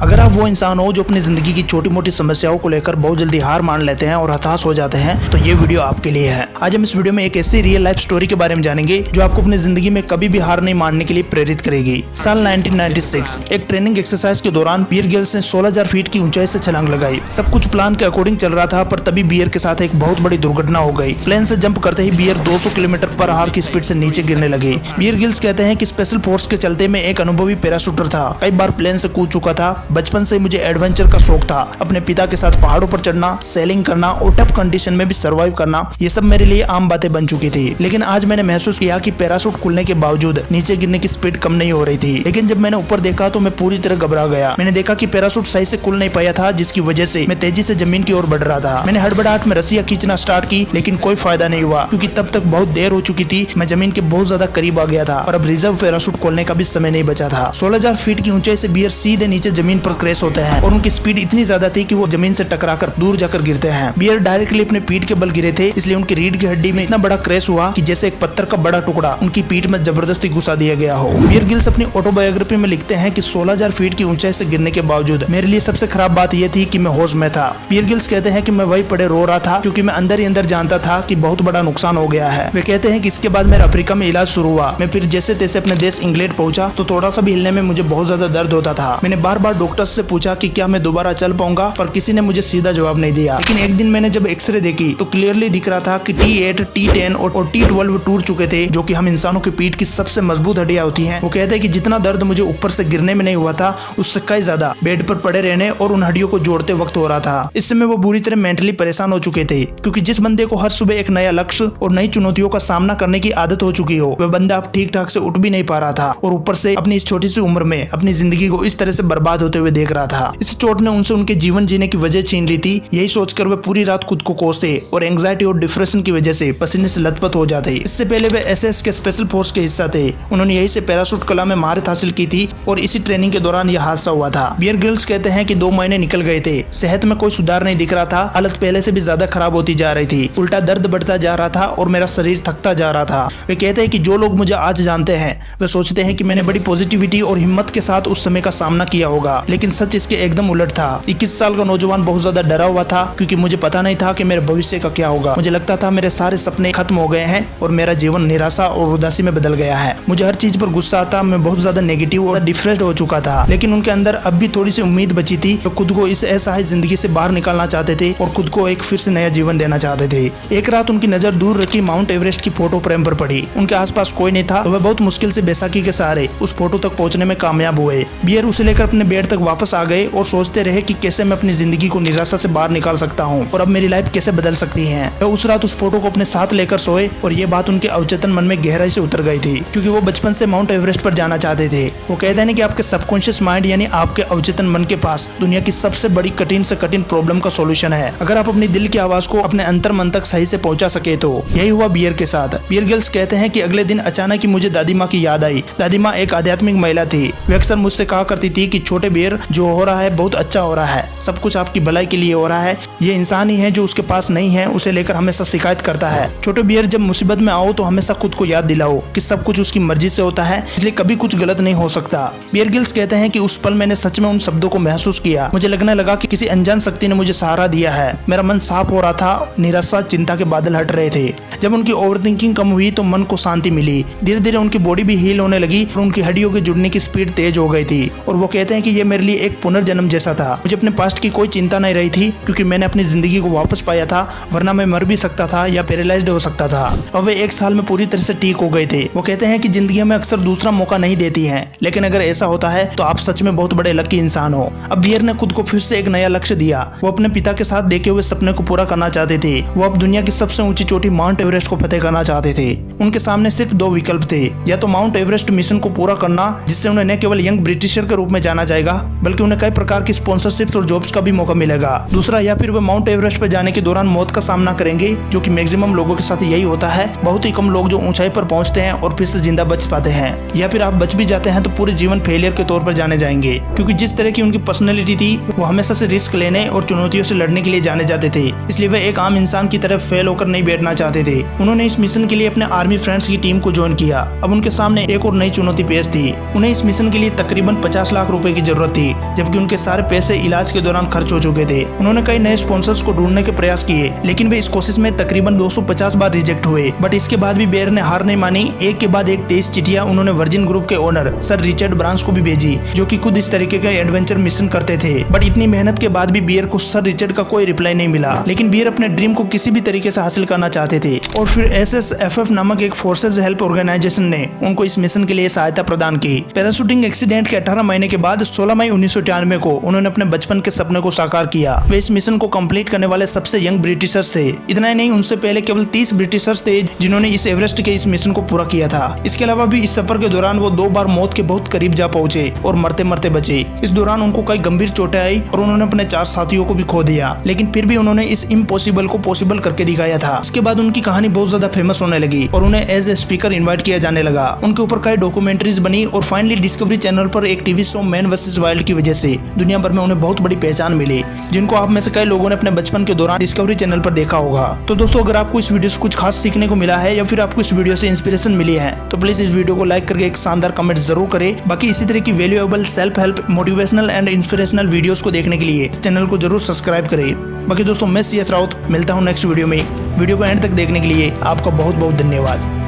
अगर आप वो इंसान हो जो अपनी जिंदगी की छोटी मोटी समस्याओं को लेकर बहुत जल्दी हार मान लेते हैं और हताश हो जाते हैं, तो ये वीडियो आपके लिए है। आज हम इस वीडियो में एक ऐसी रियल लाइफ स्टोरी के बारे में जानेंगे जो आपको अपनी जिंदगी में कभी भी हार नहीं मानने के लिए प्रेरित करेगी। साल 1996 एक ट्रेनिंग एक्सरसाइज के दौरान बियर गिल्स ने 16,000 फीट की ऊंचाई से छलांग लगाई। सब कुछ प्लान के अकॉर्डिंग चल रहा था, पर तभी बियर के साथ एक बहुत बड़ी दुर्घटना हो गई। प्लेन से जंप करते ही बियर 200 किलोमीटर पर आवर की स्पीड से नीचे गिरने लगे। बियर गिल्स कहते हैं कि स्पेशल फोर्स के चलते मैं एक अनुभवी पैराशूटर था, कई बार प्लेन से कूद चुका था। बचपन से मुझे एडवेंचर का शौक था। अपने पिता के साथ पहाड़ों पर चढ़ना, सेलिंग करना और टफ कंडीशन में भी सर्वाइव करना, ये सब मेरे लिए आम बातें बन चुकी थी। लेकिन आज मैंने महसूस किया कि पैराशूट खुलने के बावजूद नीचे गिरने की स्पीड कम नहीं हो रही थी। लेकिन जब मैंने ऊपर देखा तो मैं पूरी तरह घबरा गया। मैंने देखा कि पैराशूट सही से खुल नहीं पाया था, जिसकी वजह से मैं तेजी से जमीन की ओर बढ़ रहा था। मैंने हड़बड़ाहट में रस्सियां खींचना स्टार्ट की, लेकिन कोई फायदा नहीं हुआ क्योंकि तब तक बहुत देर हो चुकी थी। मैं जमीन के बहुत ज्यादा करीब आ गया था और अब रिजर्व पैराशूट खोलने का भी समय नहीं बचा था। 16,000 फीट की ऊंचाई से बियर सीधे नीचे जमीन पर क्रैश होते हैं और उनकी स्पीड इतनी ज्यादा थी कि वो जमीन से टकराकर दूर जाकर गिरते हैं। बियर डायरेक्टली अपने पीठ के बल गिरे थे, इसलिए उनकी रीढ़ की हड्डी में इतना बड़ा क्रैश हुआ कि जैसे एक पत्थर का बड़ा टुकड़ा उनकी पीठ में जबरदस्ती घुसा दिया गया हो। बियर गिल्स अपनी ऑटोबायोग्राफी में लिखते हैं कि 16,000 फीट की ऊंचाई से गिरने के बावजूद मेरे लिए सबसे खराब बात यह थी कि मैं होश में था। बियर गिल्स कहते हैं कि मैं वही पड़े रो रहा था क्योंकि मैं अंदर ही अंदर जानता था कि बहुत बड़ा नुकसान हो गया है। वे कहते हैं कि इसके बाद मेरा अफ्रीका में इलाज शुरू हुआ। मैं फिर जैसे तैसे अपने देश इंग्लैंड पहुंचा तो थोड़ा सा भी हिलने में मुझे बहुत ज्यादा दर्द होता था। मैंने बार बार डॉक्टर से पूछा कि क्या मैं दोबारा चल पाऊंगा, पर किसी ने मुझे सीधा जवाब नहीं दिया। लेकिन एक दिन मैंने जब एक्सरे देखी तो क्लियरली दिख रहा था कि T8, T10 और T12 टूट चुके थे, जो कि हम इंसानों की पीठ की सबसे मजबूत हड्डियां होती हैं। वो कहते हैं कि जितना दर्द मुझे ऊपर से गिरने में नहीं हुआ था, उससे कई ज्यादा बेड पर पड़े रहने और उन हड्डियों को जोड़ते वक्त हो रहा था। इस समय वो बुरी तरह मेंटली परेशान हो चुके थे, क्योंकि जिस बंदे को हर सुबह एक नया लक्ष्य और नई चुनौतियों का सामना करने की आदत हो चुकी हो, वह बंदा अब ठीक ठाक से उठ भी नहीं पा रहा था और ऊपर से अपनी इस छोटी सी उम्र में अपनी जिंदगी को इस तरह से बर्बाद होते हुए देख रहा था। इस चोट ने उनसे उनके जीवन जीने की वजह छीन ली थी। यही सोचकर वे पूरी रात खुद को कोसते और एंग्जाइटी और डिप्रेशन की वजह से पसीने से लथपथ हो जाते। इससे पहले वे एसएस के स्पेशल फोर्स के हिस्सा थे। उन्होंने यही से पैराशूट कला में महारत हासिल की थी और इसी ट्रेनिंग के दौरान यह हादसा हुआ था। बियर गिल्स कहते हैं कि 2 महीने निकल गए थे। सेहत में कोई सुधार नहीं दिख रहा था। हालत पहले से भी ज्यादा खराब होती जा रही थी। उल्टा दर्द बढ़ता जा रहा था और मेरा शरीर थकता जा रहा था। वे कहते हैं कि जो लोग मुझे आज जानते हैं वे सोचते हैं कि मैंने बड़ी पॉजिटिविटी और हिम्मत के साथ उस समय का सामना किया होगा, लेकिन सच इसके एकदम उलट था। 21 साल का नौजवान बहुत ज्यादा डरा हुआ था क्योंकि मुझे पता नहीं था कि मेरे भविष्य का क्या होगा। मुझे लगता था मेरे सारे सपने खत्म हो गए हैं और मेरा जीवन निराशा और उदासी में बदल गया है। मुझे हर चीज पर गुस्सा आता। मैं बहुत ज्यादा नेगेटिव और डिप्रेस्ड हो चुका था। लेकिन उनके अंदर अब भी थोड़ी सी उम्मीद बची थी। तो खुद को इस असहाय जिंदगी से बाहर निकालना चाहते थे और खुद को एक फिर से नया जीवन देना चाहते थे। एक रात उनकी नजर दूर रखी माउंट एवरेस्ट की फोटो फ्रेम पर पड़ी। उनके आसपास कोई नहीं था, तो वह बहुत मुश्किल से बैसाखी के सहारे उस फोटो तक पहुंचने में कामयाब हुए। बियर उसे लेकर अपने बेड तक वापस आ गए और सोचते रहे कि कैसे मैं अपनी जिंदगी को निराशा से बाहर निकाल सकता हूँ और अब मेरी लाइफ कैसे बदल सकती है। वह उस रात उस फोटो को अपने साथ लेकर सोए और ये बात उनके अवचेतन मन में गहराई से उतर गई थी, क्योंकि वो बचपन से माउंट एवरेस्ट पर जाना चाहते थे। वो कहते हैं कि आपके सबकॉन्शियस माइंड यानी आपके अवचेतन मन के पास दुनिया की सबसे बड़ी कठिन से कठिन प्रॉब्लम का सॉल्यूशन है, अगर आप अपनी दिल की आवाज को अपने अंतर मन तक सही से पहुंचा सके तो। यही हुआ बियर के साथ। बियर गिल्स कहते हैं कि अगले दिन अचानक ही मुझे दादी माँ की याद आई। दादी माँ एक आध्यात्मिक महिला थी। वे अक्सर मुझसे कहा करती थी कि छोटे बियर, जो हो रहा है बहुत अच्छा हो रहा है, सब कुछ आपकी भलाई के लिए हो रहा है। ये इंसान ही है जो उसके पास नहीं है, उसे लेकर हमेशा शिकायत करता है। छोटे बियर, जब मुसीबत में आओ तो हमेशा खुद को याद दिलाओ कि सब कुछ उसकी मर्जी से होता है, इसलिए कभी कुछ गलत नहीं हो सकता। बियर गिल्स कहते हैं कि उस पल मैंने सच में उन शब्दों को महसूस किया। मुझे लगने लगा कि किसी अनजान शक्ति ने मुझे सहारा दिया है। मेरा मन साफ हो रहा था, निराशा चिंता के बादल हट रहे थे। जब उनकी ओवरथिंकिंग कम हुई तो मन को शांति मिली। धीरे धीरे उनकी बॉडी भी हील होने लगी और उनकी हड्डियों के जुड़ने की स्पीड तेज हो गई थी। और वो कहते हैं कि ये मेरे लिए एक पुनर्जन्म जैसा था। मुझे अपने पास्ट की कोई चिंता नहीं रही थी क्योंकि मैंने अपनी जिंदगी को वापस पाया था, वरना मैं मर भी सकता था या पैरालाइज्ड हो सकता था। अब वे 1 साल में पूरी तरह से ठीक हो गए थे। वो कहते हैं कि जिंदगी हमें अक्सर दूसरा मौका नहीं देती है, लेकिन अगर ऐसा होता है तो आप सच में बहुत बड़े लकी इंसान हो। अब बियर ने खुद को फिर से एक नया लक्ष्य दिया। वो अपने पिता के साथ देखे हुए सपने को पूरा करना चाहते थे। वो अब दुनिया की सबसे ऊंची चोटी माउंट एवरेस्ट को फतेह करना चाहते थे। उनके सामने सिर्फ 2 विकल्प थे, या तो माउंट एवरेस्ट मिशन को पूरा करना, जिससे उन्हें न केवल यंग ब्रिटिशर के रूप में जाना जाएगा, बल्कि उन्हें कई प्रकार की स्पॉन्सरशिप्स और जॉब्स का भी मौका मिलेगा। दूसरा, या फिर वे माउंट एवरेस्ट पर जाने के दौरान मौत का सामना करेंगे, जो कि मैक्सिमम लोगों के साथ यही होता है। बहुत ही कम लोग जो ऊंचाई पर पहुंचते हैं और फिर से जिंदा बच पाते हैं। या फिर आप बच भी जाते हैं तो पूरे जीवन फेलियर के तौर पर जाने जाएंगे, क्योंकि जिस तरह की उनकी पर्सनैलिटी थी, वो हमेशा से रिस्क लेने और चुनौतियों से लड़ने के लिए जाने जाते थे। इसलिए वे एक आम इंसान की तरह फेल होकर नहीं बैठना चाहते थे। उन्होंने इस मिशन के लिए अपने आर्मी फ्रेंड्स की टीम को ज्वाइन किया। अब उनके सामने एक और नई चुनौती पेश थी। उन्हें इस मिशन के लिए तकरीबन 50 लाख रुपए की जरूरत थी, जबकि उनके सारे पैसे इलाज के दौरान खर्च हो चुके थे। उन्होंने कई नए स्पॉन्सर्स को ढूंढने के प्रयास किए, लेकिन वे इस कोशिश में तकरीबन 250 बार रिजेक्ट हुए। बट इसके बाद भी बियर ने हार नहीं मानी। एक के बाद एक 23 चिट्ठियां उन्होंने वर्जिन ग्रुप के ओनर सर रिचर्ड ब्रांस को भी भेजी, जो कि खुद इस तरीके के एडवेंचर मिशन करते थे। बट इतनी मेहनत के बाद भी बियर को सर रिचर्ड का कोई रिप्लाई नहीं मिला। लेकिन बियर अपने ड्रीम को किसी भी तरीके से हासिल करना चाहते थे, और फिर SSFF नामक एक फोर्सेज हेल्प ऑर्गेनाइजेशन ने उनको इस मिशन के लिए सहायता प्रदान की। पैराशूटिंग एक्सीडेंट के 18 महीने के बाद 16 मई 1993 को उन्होंने अपने बचपन के सपने को साकार किया। वे इस मिशन को कंप्लीट करने वाले सबसे यंग ब्रिटिशर्स थे। इतना ही नहीं, उनसे पहले केवल 30 ब्रिटिशर्स थे जिन्होंने इस एवरेस्ट के इस मिशन को पूरा किया था। इसके अलावा भी इस सफर के दौरान वो 2 बार मौत के बहुत करीब जा पहुंचे और मरते मरते बचे। इस दौरान उनको कई गंभीर चोटें आई और उन्होंने अपने 4 साथियों को भी खो दिया, लेकिन फिर भी उन्होंने इस इम्पॉसिबल को पॉसिबल करके दिखाया था। इसके बाद उनकी कहानी बहुत ज्यादा फेमस होने लगी और उन्हें एज ए स्पीकर इन्वाइट किया जाने लगा। उनके ऊपर कई डॉक्यूमेंट्रीज बनी और फाइनली डिस्कवरी चैनल पर एक TV show man versus wild की वजह से दुनिया भर में उन्हें बहुत बड़ी पहचान मिली, जिनको आप में से कई लोगों ने अपने बचपन के दौरान डिस्कवरी चैनल पर देखा होगा। तो दोस्तों, अगर आपको इस वीडियो से कुछ खास सीखने को मिला है या फिर आपको इस वीडियो से इंस्पिरेशन मिली है, तो प्लीज इस वीडियो को लाइक करके एक शानदार कमेंट जरूर करें। बाकी इसी तरह की valuable self help, motivational and inspirational videos को देखने के लिए इस चैनल को जरूर सब्सक्राइब करें। बाकी दोस्तों, मैं CS राउत मिलता हूँ नेक्स्ट वीडियो में। वीडियो को एंड तक देखने के लिए आपका बहुत बहुत धन्यवाद।